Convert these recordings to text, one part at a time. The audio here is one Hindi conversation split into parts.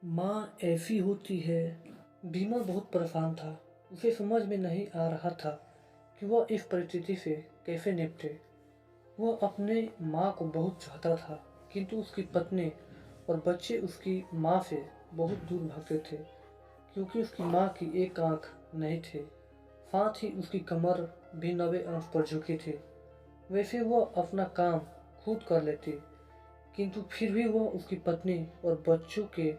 माँ ऐसी होती है। विमल बहुत परेशान था। उसे समझ में नहीं आ रहा था कि वह इस परिस्थिति से कैसे निपटे। वह अपने माँ को बहुत चाहता था, किंतु उसकी पत्नी और बच्चे उसकी माँ से बहुत दूर भागते थे, क्योंकि उसकी माँ की एक आंख नहीं थी। साथ ही उसकी कमर भी 90 अंश पर झुकी थी। वैसे वह अपना काम खुद कर लेती, किंतु फिर भी वह उसकी पत्नी और बच्चों के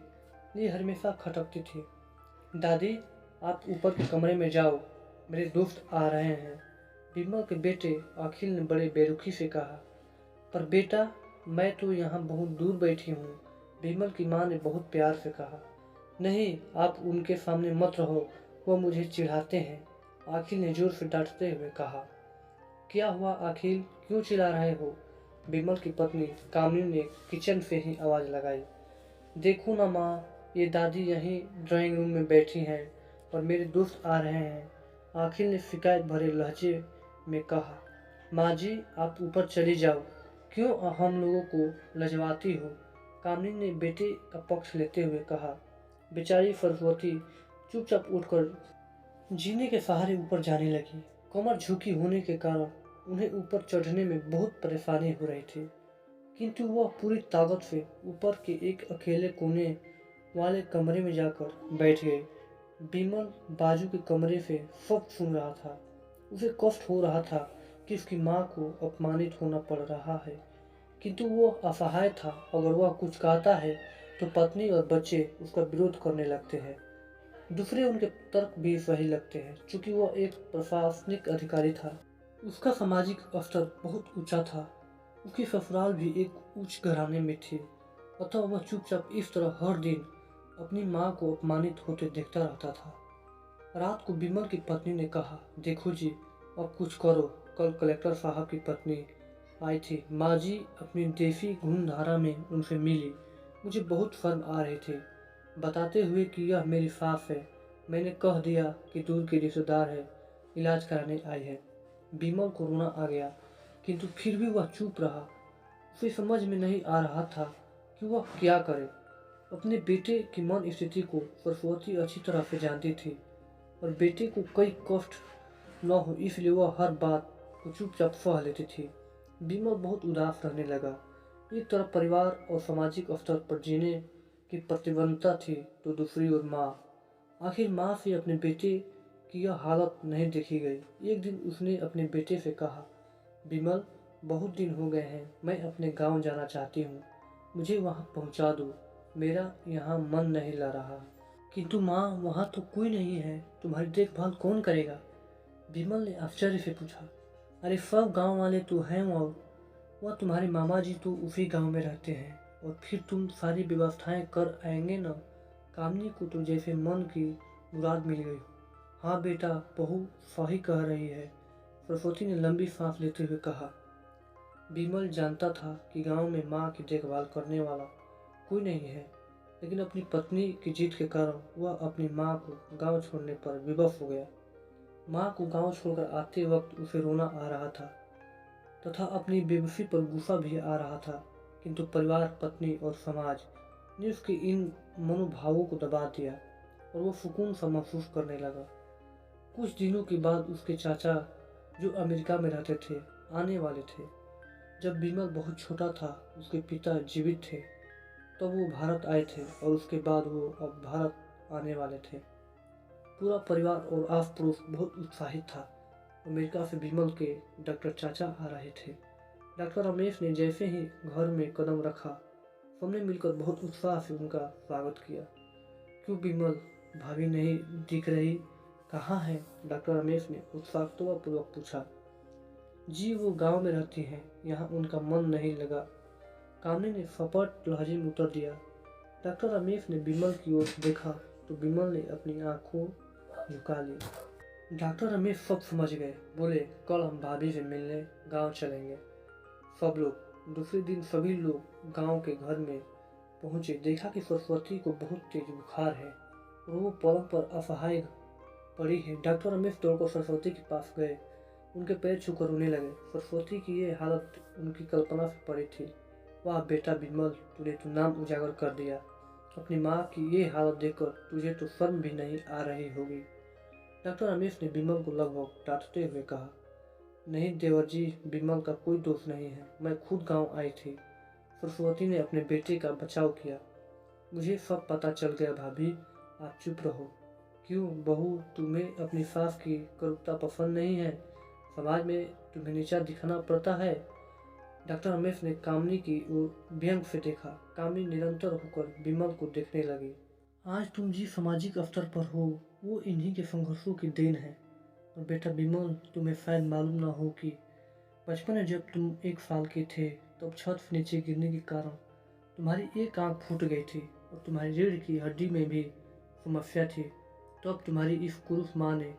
लिए हमेशा खटकती थी। दादी, आप ऊपर के कमरे में जाओ, मेरे दोस्त आ रहे हैं। विमल के बेटे अखिल ने बड़े बेरुखी से कहा। पर बेटा, मैं तो यहाँ बहुत दूर बैठी हूँ, विमल की माँ ने बहुत प्यार से कहा। नहीं, आप उनके सामने मत रहो, वह मुझे चिढ़ाते हैं, अखिल ने जोर से डांटते हुए कहा। क्या हुआ अखिल, क्यों चिल्ला रहे हो? विमल की पत्नी कामिनी ने किचन से ही आवाज़ लगाई। देखो ना माँ, ये दादी यहीं ड्राइंग रूम में बैठी हैं और मेरे दोस्त आ रहे हैं, अखिल ने शिकायत भरे लहजे में कहा। माँ जी, आप ऊपर चली जाओ, क्यों हम लोगों को लजवाती हो? कामिनी ने बेटे का पक्ष लेते हुए कहा। बेचारी सरस्वती चुपचाप उठकर जीने के सहारे ऊपर जाने लगी। कमर झुकी होने के कारण उन्हें ऊपर चढ़ने में बहुत परेशानी हो रही थी, किंतु वह पूरी ताकत से ऊपर के एक अकेले कोने वाले कमरे में जाकर बैठ गई। विमल बाजू के कमरे से सब सुन रहा था। उसे कष्ट हो रहा था कि उसकी माँ को अपमानित होना पड़ रहा है, किंतु वह असहाय था। अगर वह कुछ कहता है तो पत्नी और बच्चे उसका विरोध करने लगते हैं। दूसरे उनके तर्क भी सही लगते हैं, चूंकि वह एक प्रशासनिक अधिकारी था। उसका सामाजिक स्तर बहुत ऊंचा था। उसकी ससुराल भी एक उच्च घराने में थी, अतः वह चुपचाप इस तरह हर दिन अपनी माँ को अपमानित होते देखता रहता था। रात को विमल की पत्नी ने कहा, देखो जी, अब कुछ करो। कल कलेक्टर साहब की पत्नी आई थी। माँ जी अपनी देसी घूम धारा में उनसे मिली। मुझे बहुत शर्म आ रही थी, बताते हुए कि यह मेरी सास है। मैंने कह दिया कि दूर की रिश्तेदार है, इलाज कराने आई है। विमल को रोना आ गया, किंतु फिर भी वह चुप रहा। उसे समझ में नहीं आ रहा था कि वह क्या करे। अपने बेटे की मन स्थिति को सरस्वती अच्छी तरह से जानती थी और बेटे को कई कष्ट न हो इसलिए वह हर बात को चुपचाप सह लेती थी। विमल बहुत उदास रहने लगा। एक तरफ परिवार और सामाजिक स्तर पर जीने की प्रतिबद्धता थी, तो दूसरी ओर माँ। आखिर माँ से अपने बेटे की यह हालत नहीं देखी गई। एक दिन उसने अपने बेटे से कहा, विमल, बहुत दिन हो गए हैं, मैं अपने गांव जाना चाहती हूँ, मुझे वहाँ पहुँचा दो। मेरा यहाँ मन नहीं लग रहा। किंतु माँ, वहाँ तो कोई नहीं है, तुम्हारी देखभाल कौन करेगा? विमल ने आश्चर्य से पूछा। अरे सब गांव वाले तो हैं, और वह तुम्हारे मामा जी तो उसी गांव में रहते हैं, और फिर तुम सारी व्यवस्थाएं कर आएंगे न। कामनी को तो जैसे मन की मुराद मिल गई। हाँ बेटा, बहू सही कह रही है, सरस्वती ने लंबी सांस लेते हुए कहा। विमल जानता था कि गांव में माँ की देखभाल करने वाला कोई नहीं है, लेकिन अपनी पत्नी की जिद के कारण वह अपनी माँ को गांव छोड़ने पर विवश हो गया। माँ को गांव छोड़कर आते वक्त उसे रोना आ रहा था तथा अपनी बेबसी पर गुस्सा भी आ रहा था, किंतु परिवार, पत्नी और समाज ने उसके इन मनोभावों को दबा दिया और वो सुकून सा महसूस करने लगा। कुछ दिनों के बाद उसके चाचा, जो अमेरिका में रहते थे, आने वाले थे। जब विमल बहुत छोटा था, उसके पिता जीवित थे, तब वो भारत आए थे और उसके बाद वो अब भारत आने वाले थे। पूरा परिवार और आस पड़ोस बहुत उत्साहित था। अमेरिका से विमल के डॉक्टर चाचा आ रहे थे। डॉक्टर रमेश ने जैसे ही घर में कदम रखा, सबने मिलकर बहुत उत्साह से उनका स्वागत किया। क्यों विमल, भाभी नहीं दिख रही, कहाँ है? डॉक्टर रमेश ने उत्साहपूर्वक पूछा। जी, वो गांव में रहती हैं, यहाँ उनका मन नहीं लगा, कामनी ने सपाट लहजे में उत्तर दिया। डॉक्टर रमेश ने विमल की ओर देखा तो विमल ने अपनी आंखों झुका ली। डॉक्टर रमेश सब समझ गए। बोले, कल हम भाभी से मिलने गांव चलेंगे। सब लोग। दूसरे दिन सभी लोग गांव के घर में पहुंचे। देखा कि सरस्वती को बहुत तेज बुखार है और वो पलंग पर असहाय पड़ी है। डॉक्टर रमेश दौड़कर सरस्वती के पास गए, उनके पैर छूकर रोने लगे। सरस्वती की ये हालत उनकी कल्पना से परे थी। वाह बेटा विमल, तूने तो नाम उजागर कर दिया। अपनी माँ की ये हालत देखकर तुझे तो शर्म भी नहीं आ रही होगी। डॉक्टर रमेश ने विमल को लगभग डांटते हुए कहा, नहीं देवर जी, विमल का कोई दोष नहीं है, मैं खुद गांव आई थी। सरस्वती ने अपने बेटे का बचाव किया। मुझे सब पता चल गया भाभी, आप चुप रहो। क्यों बहू, तुम्हें अपनी सास की करुणा पसंद नहीं है? समाज में तुम्हें नीचा दिखाना पड़ता है? डॉक्टर रमेश ने कामिनी की ओर व्यंग से देखा। कामिनी निरंतर होकर विमल को देखने लगी। आज तुम जिस सामाजिक स्तर पर हो वो इन्हीं के संघर्षों की देन है। और बेटा विमल, तुम्हें शायद मालूम ना हो कि बचपन में जब तुम 1 साल के थे तब छत से नीचे गिरने के कारण तुम्हारी एक आंख फूट गई थी और तुम्हारी रीढ़ की हड्डी में भी समस्या थी। तब तुम्हारी इस कुरूप माँ ने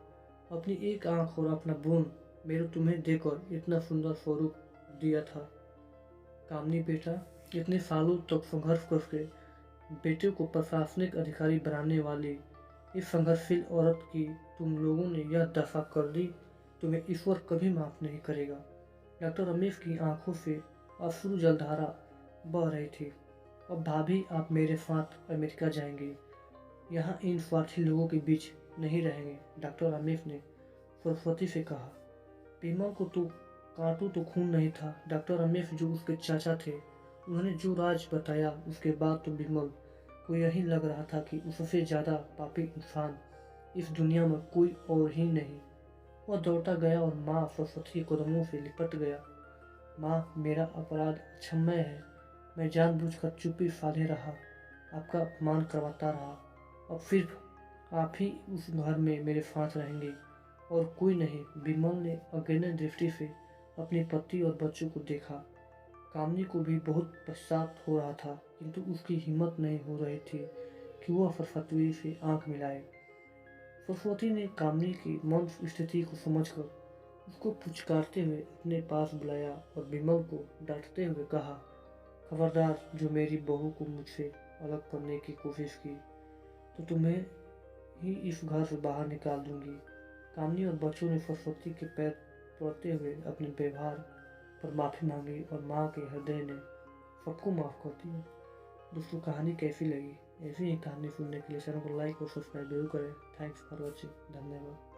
अपनी एक आंख और अपना बूंद मेरे तुम्हें देकर इतना सुंदर स्वरूप दिया था। कामनी बेटा, इतने सालों तक संघर्ष करके बेटे को प्रशासनिक अधिकारी बनाने वाली इस संघर्षशील औरत की तुम लोगों ने यह दशा कर दी, तुम्हें ईश्वर कभी माफ नहीं करेगा। डॉक्टर रमेश की आंखों से अश्रु जलधारा बह रही थी। अब भाभी, आप मेरे साथ अमेरिका जाएंगे, यहाँ इन स्वार्थी लोगों के बीच नहीं रहेंगे। डॉक्टर रमेश ने सरस्वती से कहा, विमल को तो काटू तो खून नहीं था। डॉक्टर रमेश जो उसके चाचा थे, उन्होंने जो राज बताया उसके बाद तो विमल को यही लग रहा था कि उससे ज्यादा पापी इंसान इस दुनिया में कोई और ही नहीं। वह दौड़ता गया और माँ सरस्वती के कदमों से लिपट गया। माँ, मेरा अपराध क्षम्य है। मैं जानबूझकर चुप्पी साधे रहा, आपका अपमान करवाता रहा। अब सिर्फ आप ही उस घर में मेरे साथ रहेंगे और कोई नहीं। विमल ने अज्ञान दृष्टि से अपनी पति और बच्चों को देखा। कामनी को भी बहुत पश्चात हो रहा था, किंतु उसकी हिम्मत नहीं हो रही थी कि वह सरस्वती से आंख मिलाए। सरस्वती ने कामनी की मंद स्थिति को समझकर उसको पुचकारते हुए अपने पास बुलाया और विमल को डांटते हुए कहा, खबरदार, जो मेरी बहू को मुझसे अलग करने की कोशिश की तो तुम्हें ही इस घर से बाहर निकाल दूंगी। कामनी और बच्चों ने सरस्वती के पैर पड़ते हुए अपने व्यवहार पर माफ़ी मांगी और माँ के हृदय ने सबको माफ़ कर दिया। दोस्तों, कहानी कैसी लगी? ऐसी ही कहानी सुनने के लिए चैनल को लाइक और सब्सक्राइब जरूर करें। Thanks for watching. धन्यवाद।